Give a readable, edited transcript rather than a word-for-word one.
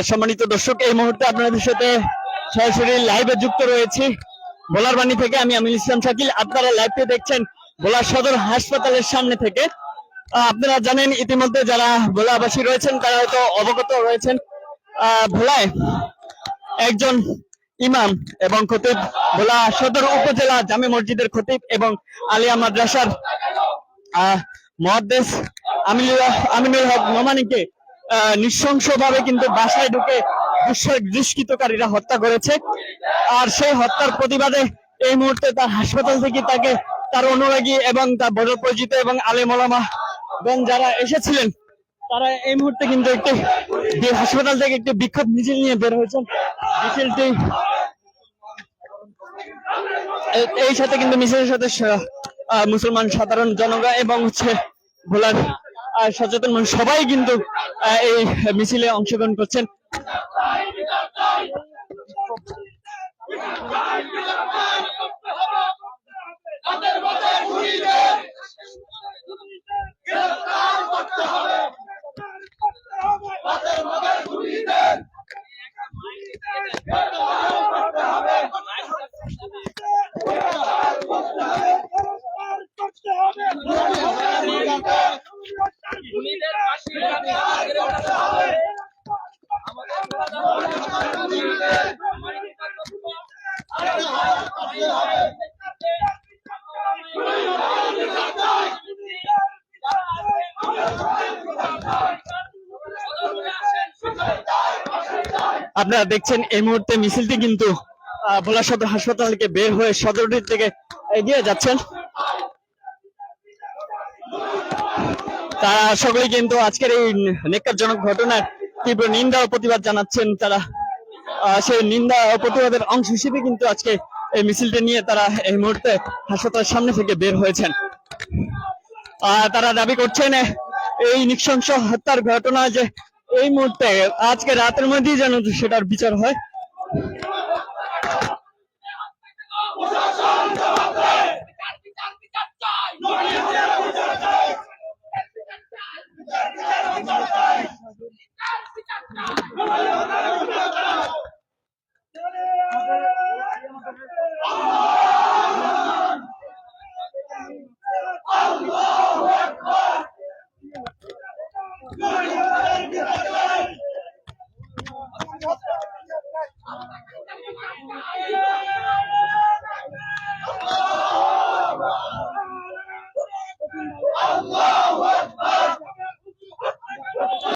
সম্মানিত দর্শক, এই মুহূর্তে আপনাদের সাথে সরাসরি লাইভে যুক্ত রয়েছি ভোলার বাণী থেকে। আমি আমিনুল ইসলাম শাকিল। আপনারা লাইভে দেখছেন ভোলা সদর হাসপাতালের সামনে থেকে। আপনারা জানেন ইতিমধ্যে যারা ভোলাবাসী রয়েছেন তারা হয়তো অবগত রয়েছেন, ভোলায় একজন ইমাম এবং খতিব, ভোলা সদর উপজেলা জামে মসজিদের খতিব এবং আলিয়া মাদ্রাসার মুহাদ্দিস আমিনুল হক নোমানীকে নৃশংসভাবে কিন্তু বাসায় ঢুকে দুষ্কৃতকারীরা হত্যা করেছে। আর সেই হত্যার প্রতিবাদে এই মুহূর্তে তার হাসপাতাল থেকে তাকে তার অনুরাগী এবং তার বড় পরিচিত এবং আলেম ওলামাগণ যারা এসেছিলেন তারা এই মুহূর্তে কিন্তু একটি হাসপাতাল থেকে একটি বিক্ষোভ মিছিল নিয়ে বের হয়েছেন। মিছিলটি এই সাথে কিন্তু মিছিলের সাথে মুসলমান সাধারণ জনগণ এবং ভোলার সচেতন মানুষ সবাই কিন্তু এই মিছিলে অংশগ্রহণ করছেন। আপনারা দেখছেন এই মুহূর্তে মিছিলটি কিন্তু ভোলা সদর হাসপাতাল থেকে বের হয়ে সদরটির থেকে এগিয়ে যাচ্ছেন। তারা সকলে কিন্তু আজকের এই নেককারজনক ঘটনার তীব্র নিন্দা ও প্রতিবাদ জানাচ্ছেন। তারা সেই নিন্দা ও প্রতিবাদের অংশ হিসেবে কিন্তু আজকে এই মিছিলটি নিয়ে তারা এই মুহূর্তে হাসপাতালের সামনে থেকে বের হয়েছেন। তারা দাবি করছেন এই নৃশংস হত্যার ঘটনা যে এই মুহূর্তে আজকে রাতের মধ্যেই যেন সেটার বিচার হয়।